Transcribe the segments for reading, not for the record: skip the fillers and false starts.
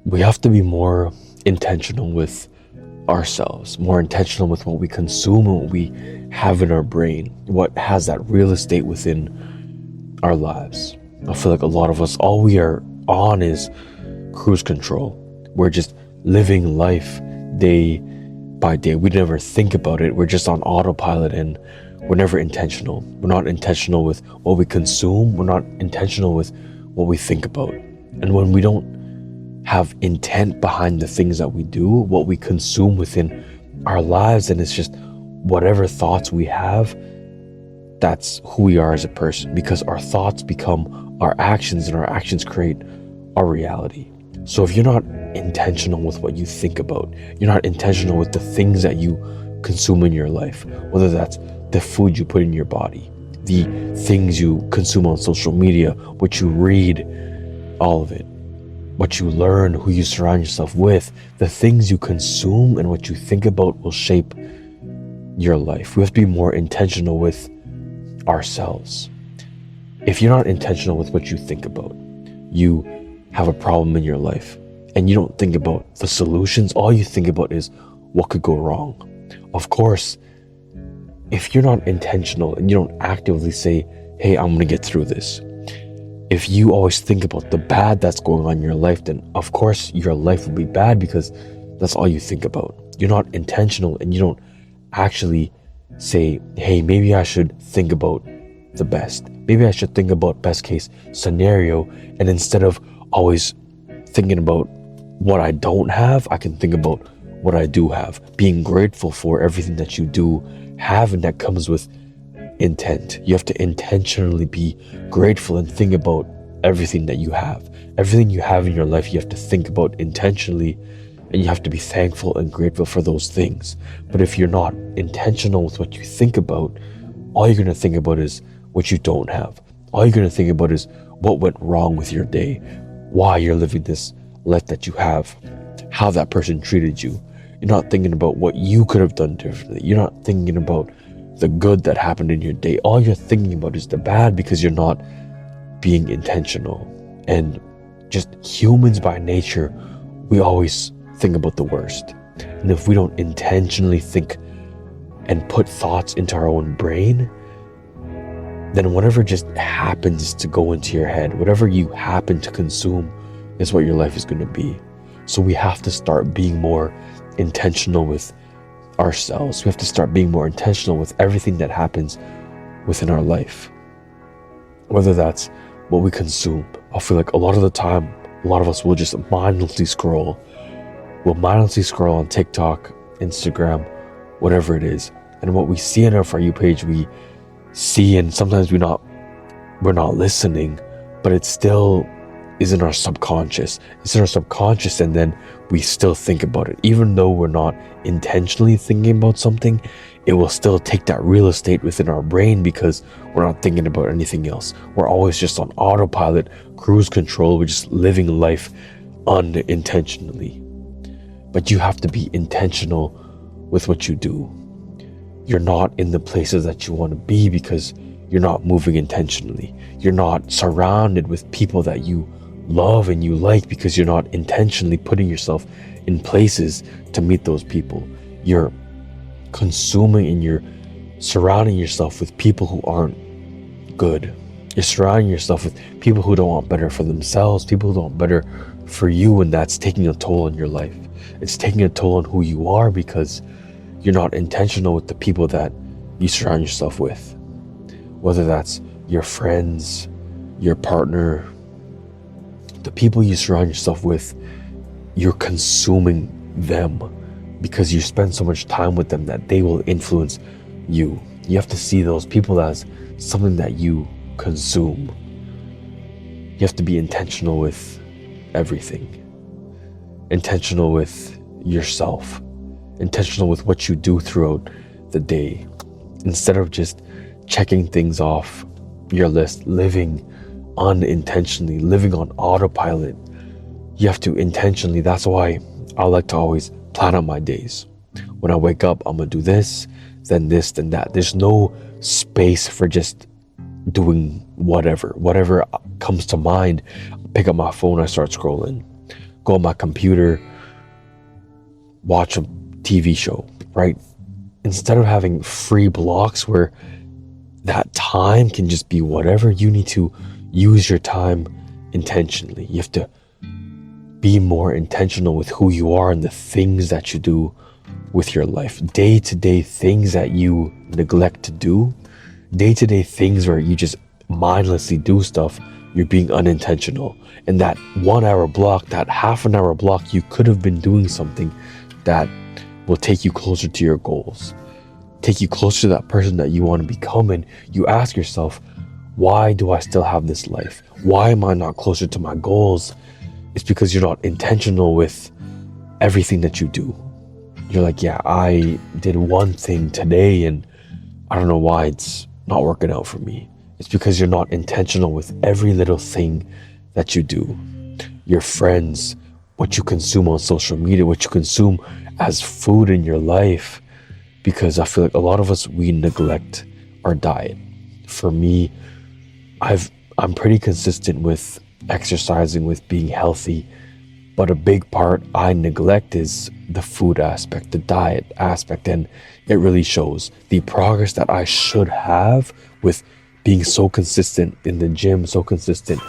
we have to be more intentional with ourselves, more intentional with what we consume and what we have in our brain, what has that real estate within our lives. I feel like a lot of us, all we are on is cruise control. We're just living life day by day. We never think about it. We're just on autopilot and we're never intentional. We're not intentional with what we consume. We're not intentional with what we think about. And when we don't have intent behind the things that we do, what we consume within our lives, and it's just whatever thoughts we have, that's who we are as a person, because our thoughts become our actions and our actions create our reality. So if you're not intentional with what you think about, you're not intentional with the things that you consume in your life, whether that's the food you put in your body, the things you consume on social media, what you read, all of it, what you learn, who you surround yourself with, the things you consume and what you think about will shape your life. We have to be more intentional with ourselves. If you're not intentional with what you think about, you have a problem in your life and you don't think about the solutions, all you think about is what could go wrong. Of course, if you're not intentional and you don't actively say, hey, I'm gonna get through this, if you always think about the bad that's going on in your life, then of course your life will be bad because that's all you think about. You're not intentional and you don't actually say, hey, maybe I should think about the best. Maybe I should think about best case scenario, and instead of always thinking about what I don't have, I can think about what I do have, being grateful for everything that you do have, and that comes with intent. You have to intentionally be grateful and think about everything that you have. Everything you have in your life, you have to think about intentionally, and you have to be thankful and grateful for those things. But if you're not intentional with what you think about, all you're going to think about is what you don't have. All you're going to think about is what went wrong with your day, why you're living this life that you have, how that person treated you. You're not thinking about what you could have done differently. You're not thinking about the good that happened in your day. All you're thinking about is the bad because you're not being intentional. And just humans by nature, we always think about the worst. And if we don't intentionally think and put thoughts into our own brain, then whatever just happens to go into your head, whatever you happen to consume is what your life is going to be. So we have to start being more intentional with ourselves. We have to start being more intentional with everything that happens within our life. Whether that's what we consume. I feel like a lot of the time, a lot of us will just mindlessly scroll. We'll mindlessly scroll on TikTok, Instagram, whatever it is. And what we see in our For You page, we see, and sometimes we're not listening, but it still is in our subconscious. It's in our subconscious, and then we still think about it. Even though we're not intentionally thinking about something, it will still take that real estate within our brain because we're not thinking about anything else. We're always just on autopilot, cruise control. We're just living life unintentionally. But you have to be intentional with what you do. You're not in the places that you want to be because you're not moving intentionally. You're not surrounded with people that you love and you like because you're not intentionally putting yourself in places to meet those people. You're consuming and you're surrounding yourself with people who aren't good. You're surrounding yourself with people who don't want better for themselves, people who don't want better for you, and that's taking a toll on your life. It's taking a toll on who you are because you're not intentional with the people that you surround yourself with. Whether that's your friends, your partner, the people you surround yourself with, you're consuming them because you spend so much time with them that they will influence you. You have to see those people as something that you consume. You have to be intentional with everything. Intentional with yourself. Intentional with what you do throughout the day. Instead of just checking things off your list, living unintentionally, living on autopilot, you have to intentionally. That's why I like to always plan out my days. When I wake up, I'm gonna do this, then that. There's no space for just doing whatever comes to mind. Pick up my phone, I start scrolling. go on my computer, watch a TV show, right? Instead of having free blocks where that time can just be whatever, you need to use your time intentionally. You have to be more intentional with who you are and the things that you do with your life. Day-to-day things that you neglect to do, day-to-day things where you just mindlessly do stuff, you're being unintentional. And that 1 hour block, that half an hour block, you could have been doing something that will take you closer to your goals, take you closer to that person that you want to become. And you ask yourself, why do I still have this life? Why am I not closer to my goals? It's because you're not intentional with everything that you do. You're like, yeah, I did one thing today and I don't know why it's not working out for me. It's because you're not intentional with every little thing that you do. Your friends, what you consume on social media, what you consume as food in your life. Because I feel like a lot of us, we neglect our diet. For me, I'm pretty consistent with exercising, with being healthy, but a big part I neglect is the food aspect, the diet aspect, and it really shows. The progress that I should have with being so consistent in the gym, so consistent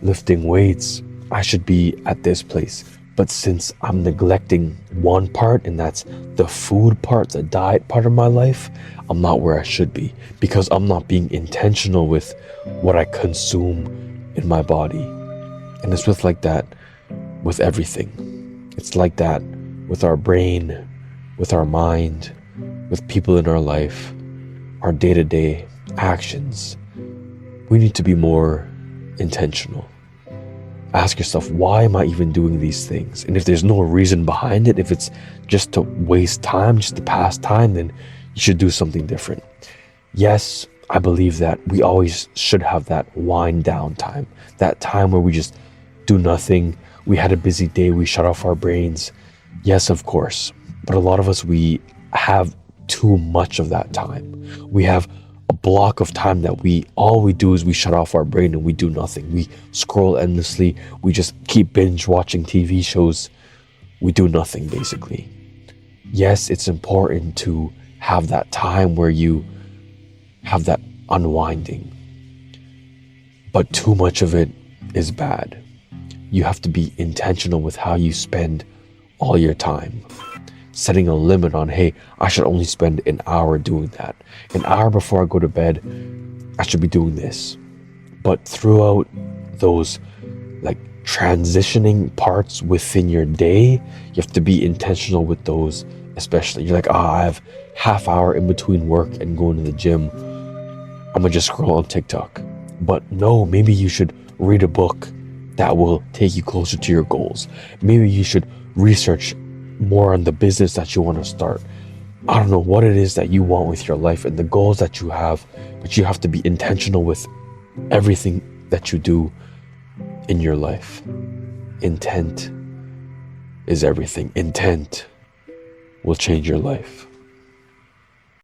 lifting weights, I should be at this place. But since I'm neglecting one part, and that's the food part, the diet part of my life, I'm not where I should be because I'm not being intentional with what I consume in my body. And it's with like that with everything. It's like that with our brain, with our mind, with people in our life, our day-to-day actions. We need to be more intentional. Ask yourself, why am I even doing these things? And if there's no reason behind it, if it's just to waste time, just to pass time, then you should do something different. Yes, I believe that we always should have that wind down time, that time where we just do nothing. We had a busy day, we shut off our brains. Yes, of course. But a lot of us, we have too much of that time. We have a block of time that all we do is we shut off our brain and we do nothing. We scroll endlessly. We just keep binge watching TV shows. We do nothing, basically. Yes, it's important to have that time where you have that unwinding, but too much of it is bad. You have to be intentional with how you spend all your time. Setting a limit on, hey, I should only spend an hour doing that. An hour before I go to bed, I should be doing this. But throughout those like transitioning parts within your day, you have to be intentional with those, especially. You're like, I have half hour in between work and going to the gym. I'm gonna just scroll on TikTok. But no, maybe you should read a book that will take you closer to your goals. Maybe you should research more on the business that you want to start. I don't know what it is that you want with your life and the goals that you have, but you have to be intentional with everything that you do in your life. Intent is everything. Intent will change your life.